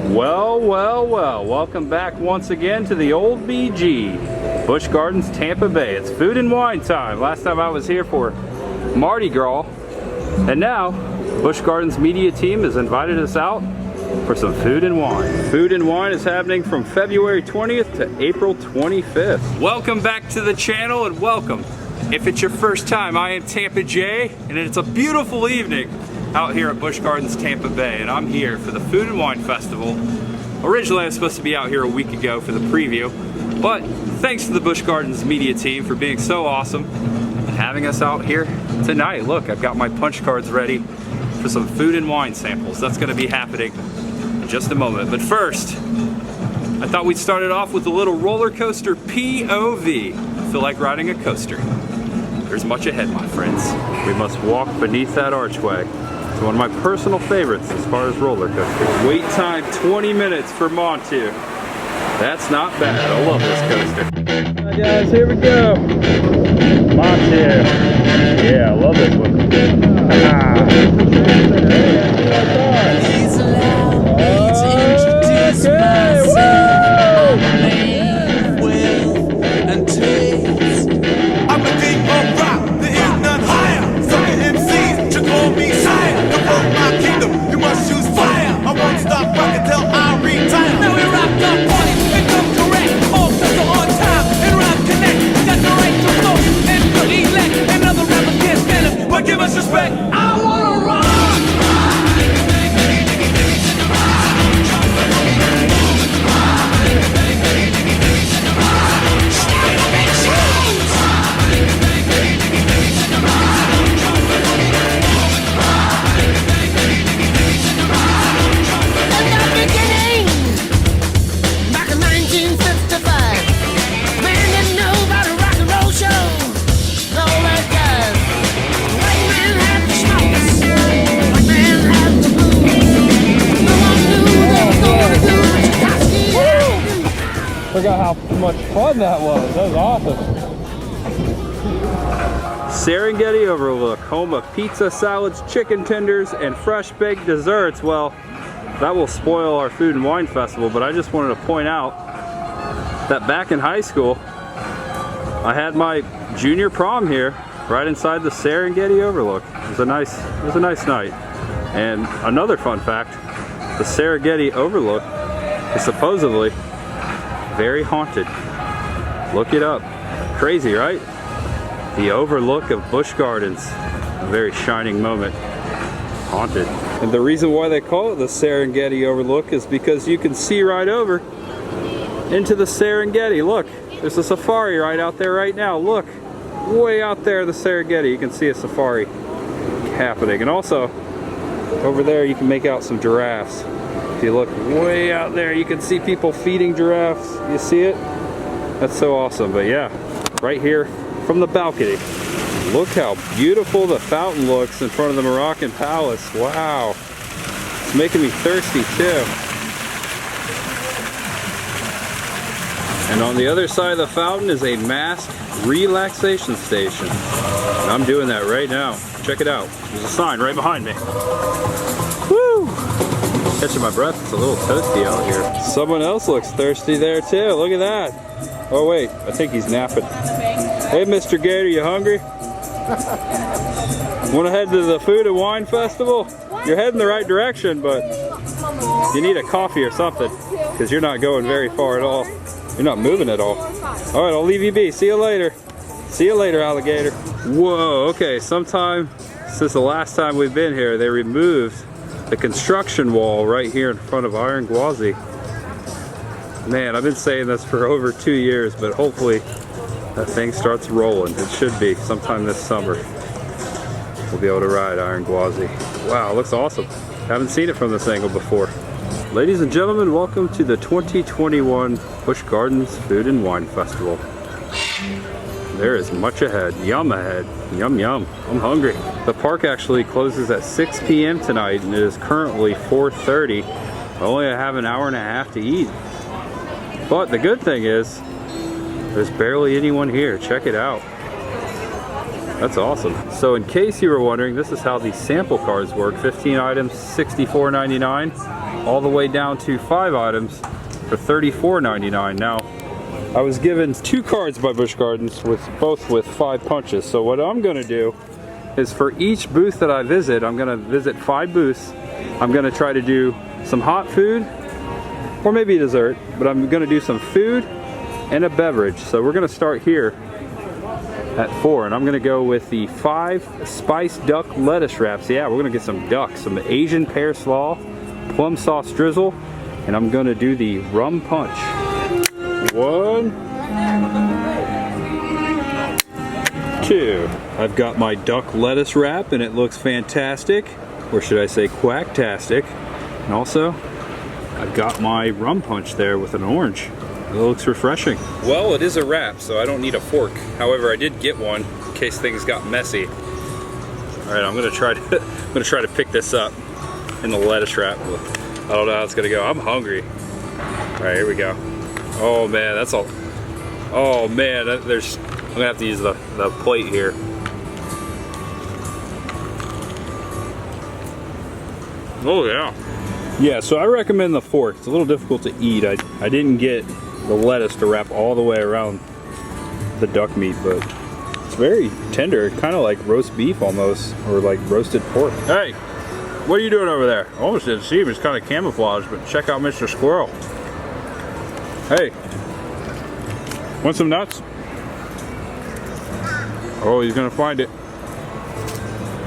Well, welcome back once again to the old BG, Busch Gardens, Tampa Bay. It's food and wine time. Last time I was here for Mardi Gras, and now Busch Gardens media team has invited us out for some food and wine. Food and wine is happening from February 20th to April 25th. Welcome back to the channel and welcome. If it's your first time, I am Tampa J, and it's a beautiful evening out here at Busch Gardens, Tampa Bay, and I'm here for the Food and Wine Festival. Originally, I was supposed to be out here a week ago for the preview, but thanks to the Busch Gardens media team for being so awesome and having us out here tonight. Look, I've got my punch cards ready for some food and wine samples. That's going to be happening in just a moment. But first, I thought we'd start it off with a little roller coaster POV. I feel like riding a coaster. There's much ahead, my friends. We must walk beneath that archway. It's one of my personal favorites as far as roller coasters. Wait time 20 minutes for MONTU. That's not bad. I love this coaster. Alright guys, here we go. MONTU. Yeah, I love this one. Please allow me to introduce myself. I'm a man with and taste. I'm a king of rock, there is none higher. Sucker MCs should call me sire. To run my kingdom, you must choose fire. I won't stop rocking till I retire. Now we rocked up party, and come correct. All sets are on time, and rhyme connect. Got the right to flow, and to elect. Another rapper can't stand it, but give us respect. I wanna rock. Forgot how much fun that was. That was awesome. Serengeti Overlook, home of pizza, salads, chicken tenders, and fresh baked desserts. Well, that will spoil our food and wine festival, but I just wanted to point out that back in high school, I had my junior prom here, right inside the Serengeti Overlook. It was a nice night. And another fun fact, the Serengeti Overlook is supposedly very haunted. Look it up. Crazy, right? The Overlook of Busch Gardens. A very shining moment. Haunted. And the reason why they call it the Serengeti Overlook is because you can see right over into the Serengeti. Look, there's a safari right out there right now. Look, way out there, the Serengeti. You can see a safari happening. And also, over there you can make out some giraffes. If you look way out there, you can see people feeding giraffes. You see it? That's so awesome. But yeah, right here from the balcony, look how beautiful the fountain looks in front of the Moroccan Palace. Wow. It's making me thirsty too. And on the other side of the fountain is a mask relaxation station. And I'm doing that right now. Check it out. There's a sign right behind me. Woo! Catching my breath, it's a little toasty out here. Someone else looks thirsty there too, look at that. Oh wait, I think he's napping. Hey Mr. Gator, you hungry? Wanna head to the Food and Wine Festival? You're heading the right direction, but you need a coffee or something, because you're not going very far at all. You're not moving at all. Alright, I'll leave you be. See you later. See you later, alligator. Whoa, okay, sometime since the last time we've been here, they removed the construction wall right here in front of Iron Gwazi. Man, I've been saying this for over 2 years, but hopefully that thing starts rolling. It should be sometime this summer. We'll be able to ride Iron Gwazi. Wow, it looks awesome. Haven't seen it from this angle before. Ladies and gentlemen, welcome to the 2021 Busch Gardens Food and Wine Festival. There is much ahead, yum ahead, yum yum, I'm hungry. The park actually closes at 6 p.m. tonight and it is currently 4:30. I only have an hour and a half to eat. But the good thing is, there's barely anyone here, check it out. That's awesome. So in case you were wondering, this is how the sample cards work. 15 items, $64.99. all the way down to 5 items for $34.99. Now, I was given 2 cards by Busch Gardens with both with 5 punches. So what I'm gonna do is for each booth that I visit, I'm gonna visit 5 booths. I'm gonna try to do some hot food, or maybe a dessert, but I'm gonna do some food and a beverage. So we're gonna start here at 4, and I'm gonna go with the 5 spiced duck lettuce wraps. Yeah, we're gonna get some duck, some Asian pear slaw, plum sauce drizzle, and I'm gonna do the rum punch. 1, 2. I've got my duck lettuce wrap, and it looks fantastic, or should I say quacktastic. And also, I've got my rum punch there with an orange. It looks refreshing. Well, it is a wrap, so I don't need a fork. However, I did get one in case things got messy. All right, I'm gonna try to pick this up in the lettuce wrap. I don't know how it's gonna go. I'm hungry. All right, here we go. Oh man, that's all. Oh man, I'm gonna have to use the plate here. Oh yeah. Yeah, so I recommend the fork. It's a little difficult to eat. I didn't get the lettuce to wrap all the way around the duck meat, but it's very tender, kind of like roast beef almost, or like roasted pork. Hey, what are you doing over there? I almost didn't see him. It's kind of camouflaged, but check out Mr. Squirrel. Hey, want some nuts? Oh, he's gonna find it.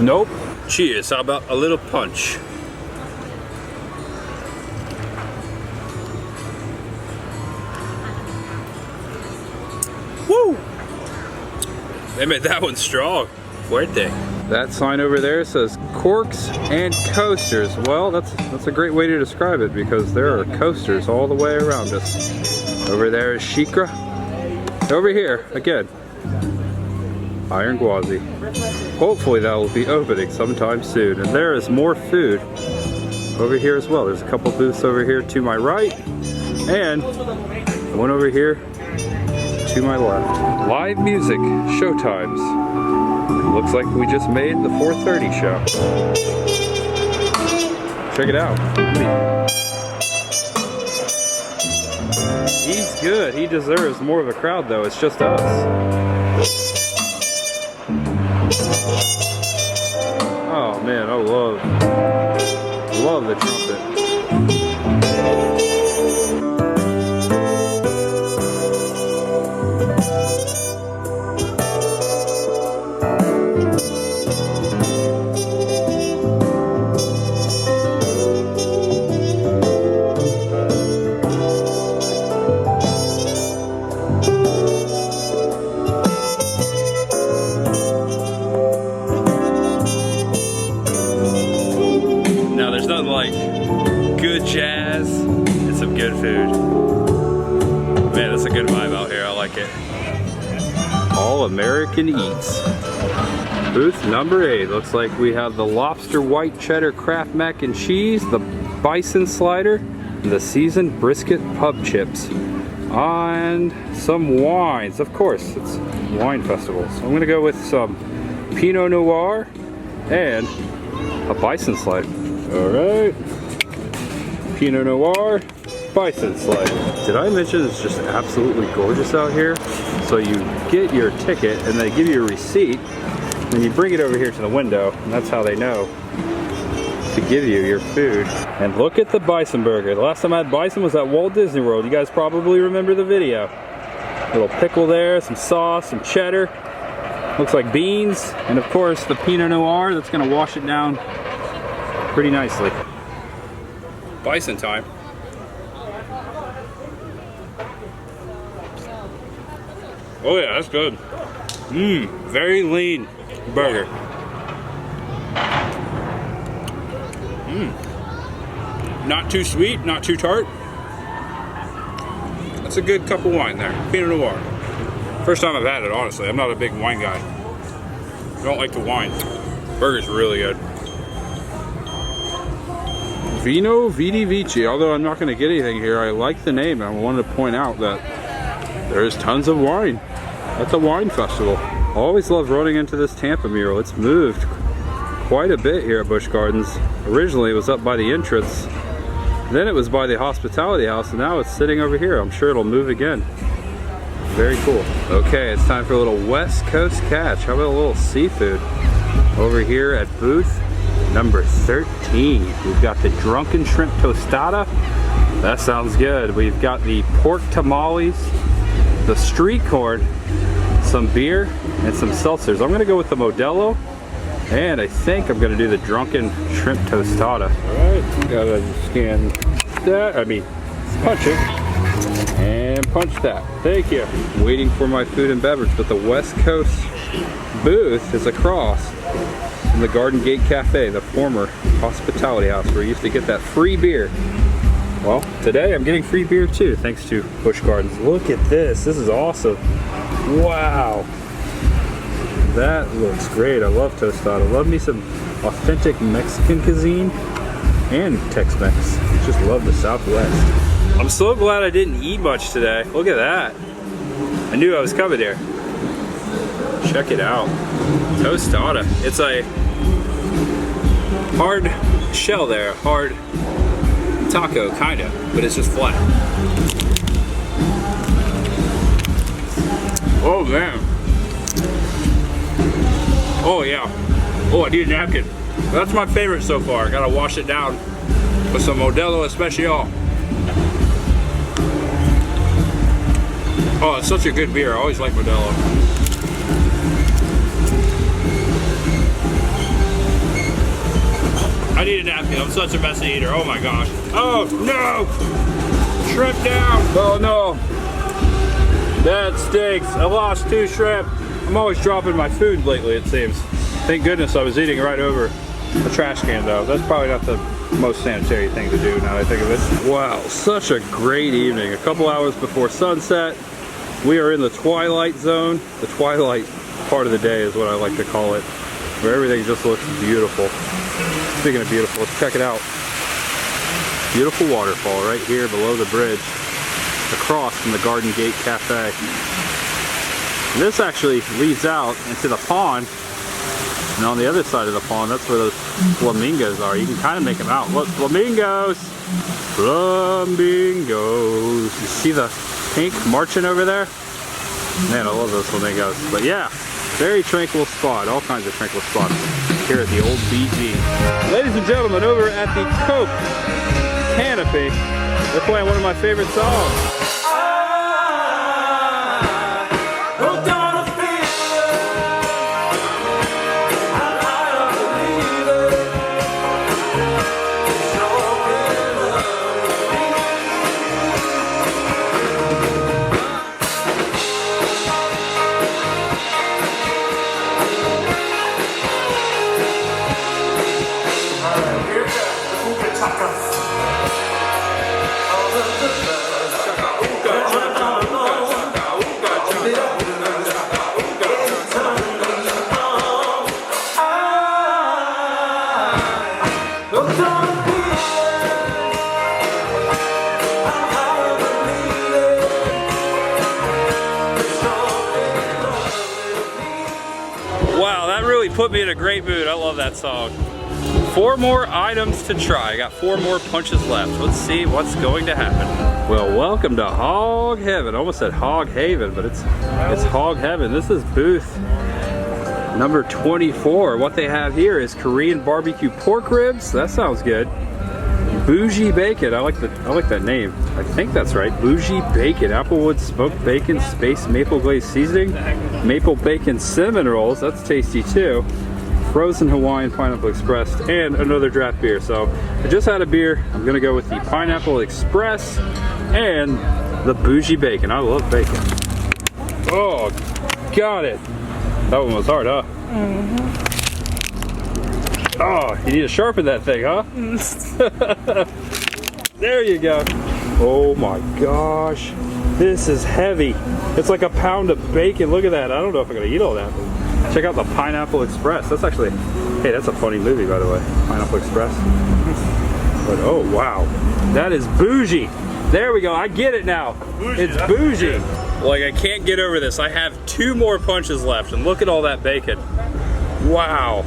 Nope. Cheers, how about a little punch? Woo! They made that one strong. Fuerte. That sign over there says corks and coasters. Well, that's a great way to describe it, because there are coasters all the way around us. Over there is Shikra. Over here, again, Iron Gwazi. Hopefully that will be opening sometime soon. And there is more food over here as well. There's a couple booths over here to my right, and one over here to my left. Live music, showtimes. Looks like we just made the 4:30 show. Check it out. He's good. He deserves more of a crowd though. It's just us. Oh man, I love the trumpet. Good jazz and some good food. Man, that's a good vibe out here. I like it. All American Eats. Booth number 8. Looks like we have the lobster white cheddar Kraft mac and cheese, the bison slider, and the seasoned brisket pub chips. And some wines. Of course, it's wine festival. So I'm gonna go with some Pinot Noir and a bison slider. All right. Pinot Noir, bison slider. Did I mention it's just absolutely gorgeous out here? So you get your ticket and they give you a receipt, and you bring it over here to the window, and that's how they know to give you your food. And look at the bison burger. The last time I had bison was at Walt Disney World. You guys probably remember the video. Little pickle there, some sauce, some cheddar. Looks like beans, and of course the Pinot Noir that's gonna wash it down pretty nicely. Bison time. Oh yeah, that's good. Very lean burger. Not too sweet, not too tart. That's a good cup of wine there. Pinot Noir. First time I've had it, honestly. I'm not a big wine guy. I don't like the wine. Burger's really good. Vino Vidi Vici. Although I'm not going to get anything here, I like the name, and I wanted to point out that there's tons of wine at the wine festival. I always love running into this Tampa mural. It's moved quite a bit here at Busch Gardens. Originally it was up by the entrance Then it was by the hospitality house, and now it's sitting over here. I'm sure it'll move again. Very cool. Okay, it's time for a little West Coast catch. How about a little seafood? Over here at booth number 13. We've got the drunken shrimp tostada. That sounds good. We've got the pork tamales, the street corn, some beer, and some seltzers. I'm gonna go with the Modelo, and I think I'm gonna do the drunken shrimp tostada. All right, gotta scan that, punch it, and punch that. Thank you. I'm waiting for my food and beverage, but the West Coast booth is across from the Garden Gate Cafe, the former hospitality house where you used to get that free beer. Well, today I'm getting free beer too, thanks to Busch Gardens. Look at this, this is awesome. Wow. That looks great. I love tostada. Love me some authentic Mexican cuisine and Tex-Mex. Just love the Southwest. I'm so glad I didn't eat much today. Look at that. I knew I was coming here. Check it out. Tostada. It's a hard shell there, hard taco, kinda, but it's just flat. Oh man. Oh yeah. Oh, I need a napkin. That's my favorite so far. Gotta wash it down with some Modelo Especial. Oh, it's such a good beer. I always like Modelo. I need a napkin. I'm such a messy eater. Oh my gosh. Oh no! Shrimp down. Oh no. That stinks. I lost 2 shrimp. I'm always dropping my food lately, it seems. Thank goodness I was eating right over a trash can though. That's probably not the most sanitary thing to do now that I think of it. Wow, such a great evening. A couple hours before sunset. We are in the twilight zone. The twilight part of the day is what I like to call it, where everything just looks beautiful. Speaking of beautiful, let's check it out. Beautiful waterfall right here below the bridge, across from the Garden Gate Cafe. This actually leads out into the pond, and on the other side of the pond, that's where those flamingos are. You can kind of make them out. Look, flamingos! Flamingos! You see the pink marching over there? Man, I love those flamingos. But yeah, very tranquil spot. All kinds of tranquil spots here at the Old BG. Ladies and gentlemen, over at the Coke Canopy, they're playing one of my favorite songs. Wow, that really put me in a great mood. I love that song. 4 more items to try. I got 4 more punches left. Let's see what's going to happen. Well, welcome to Hog Heaven. I almost said Hog Haven, but it's Hog Heaven. This is booth number 24. What they have here is Korean barbecue pork ribs. That sounds good. Bougie bacon. I like that name. I think that's right. Bougie bacon, applewood smoked bacon, space maple glaze seasoning, maple bacon cinnamon rolls. That's tasty too. Frozen Hawaiian Pineapple Express, and another draft beer. So I just had a beer. I'm gonna go with the Pineapple Express and the Bougie bacon. I love bacon. Oh, got it. That one was hard, huh? Mm-hmm. Oh, you need to sharpen that thing, huh? There you go. Oh my gosh. This is heavy. It's like a pound of bacon. Look at that. I don't know if I'm gonna eat all that. Check out the Pineapple Express. That's actually, hey, that's a funny movie, by the way. Pineapple Express. But oh wow, that is bougie. There we go. I get it now. Bougie, it's bougie. Like, I can't get over this. I have 2 more punches left, and look at all that bacon. Wow.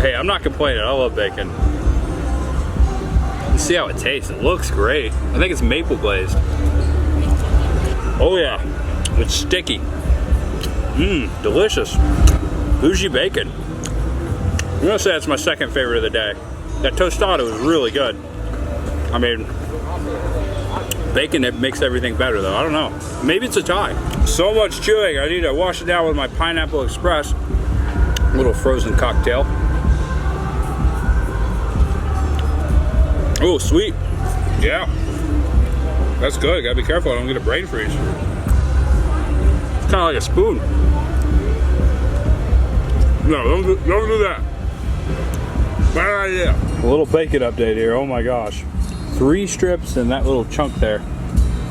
Hey, I'm not complaining. I love bacon. Let's see how it tastes. It looks great. I think it's maple glazed. Oh yeah, it's sticky. Mmm, delicious. Bougie bacon. I'm gonna say that's my second favorite of the day. That tostada was really good. I mean, bacon, it makes everything better though. I don't know. Maybe it's a tie. So much chewing. I need to wash it down with my Pineapple Express. Little frozen cocktail. Oh, sweet. Yeah. That's good. Gotta be careful I don't get a brain freeze. It's kind of like a spoon. No, don't do that. Bad idea. A little bacon update here. Oh my gosh. 3 strips and that little chunk there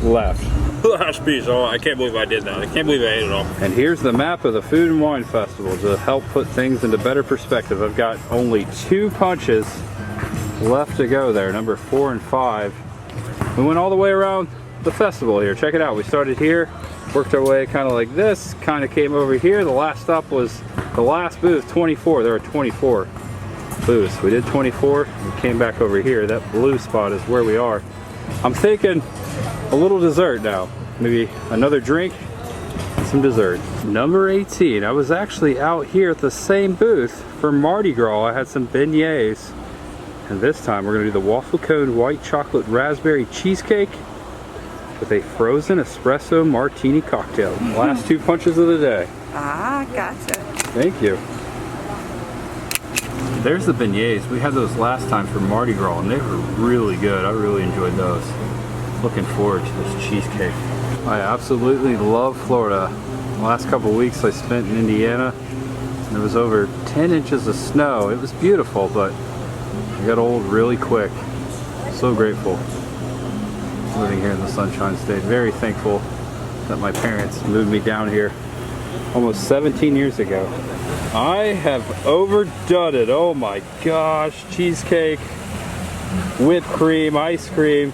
left. Last piece. Oh, I can't believe I did that. I can't believe I ate it all. And here's the map of the Food and Wine Festival to help put things into better perspective. I've got only 2 punches left to go there, number 4 and 5. We went all the way around the festival here. Check it out. We started here, worked our way kind of like this, kind of came over here. The last stop was the last booth, 24. There are 24 booths. We did 24 and came back over here. That blue spot is where we are. I'm thinking a little dessert now. Maybe another drink, some dessert. Number 18. I was actually out here at the same booth for Mardi Gras. I had some beignets. And this time we're gonna do the waffle cone white chocolate raspberry cheesecake with a frozen espresso martini cocktail. Last 2 punches of the day. Ah, gotcha. Thank you. There's the beignets. We had those last time for Mardi Gras and they were really good. I really enjoyed those. Looking forward to this cheesecake. I absolutely love Florida. The last couple weeks I spent in Indiana and there was over 10 inches of snow. It was beautiful, but it got old really quick. So grateful living here in the Sunshine State. Very thankful that my parents moved me down here almost 17 years ago. I have overdone it. Oh my gosh. Cheesecake, whipped cream, ice cream,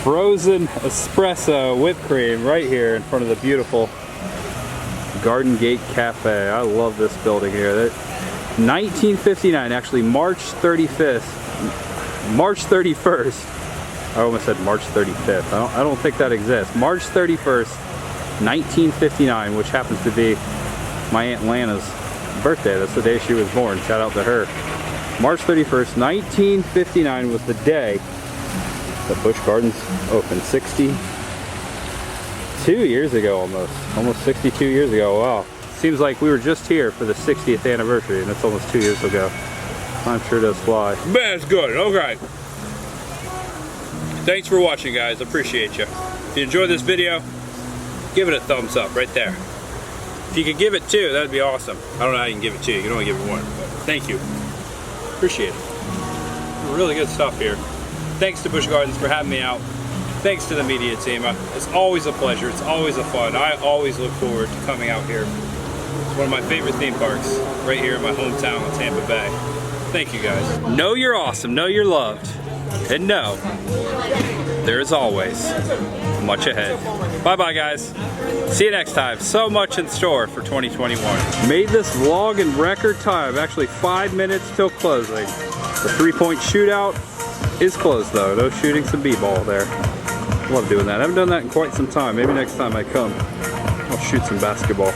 frozen espresso whipped cream right here in front of the beautiful Garden Gate Cafe. I love this building here. 1959, actually March 31st. I almost said March 35th. I don't think that exists. March 31st, 1959, which happens to be my Aunt Lana's birthday. That's the day she was born. Shout out to her. March 31st, 1959 was the day that Busch Gardens opened. 62 years ago almost 62 years ago. Wow. Seems like we were just here for the 60th anniversary, and that's almost 2 years ago. Time sure does fly. Man, it's good. Okay. Thanks for watching, guys. Appreciate you. If you enjoyed this video, give it a thumbs up right there. If you could give it 2, that'd be awesome. I don't know how you can give it 2. You can only give it 1. But thank you. Appreciate it. Really good stuff here. Thanks to Busch Gardens for having me out. Thanks to the media team. It's always a pleasure. It's always a fun. I always look forward to coming out here. It's one of my favorite theme parks right here in my hometown of Tampa Bay. Thank you guys. Know you're awesome. Know you're loved. And know there is always much ahead. Bye-bye, guys. See you next time. So much in store for 2021. Made this vlog in record time. Actually 5 minutes till closing. The 3-point shootout is closed though. No shooting some b-ball there. Love doing that. I haven't done that in quite some time. Maybe next time I come, I'll shoot some basketball.